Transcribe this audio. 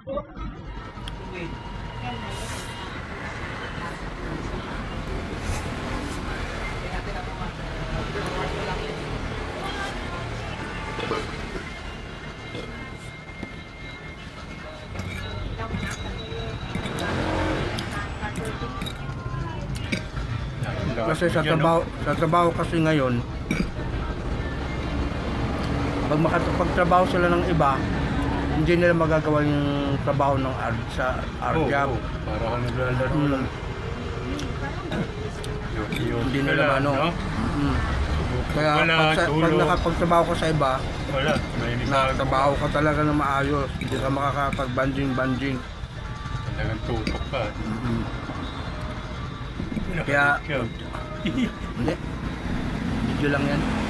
Kasi sa trabaho kasi ngayon, pag makapagtrabaho sila ng iba, hindi nila magagawa yung trabaho ng sa job. Para kung naglalaro lang. Hindi nila ano. No? Kaya pag nakapagtrabaho ka sa iba, wala, nakatrabaho ka talaga na maayos. Hindi ka makakapag-banjing. Talagang tutok ka. Kaya, hindi. Video lang yan.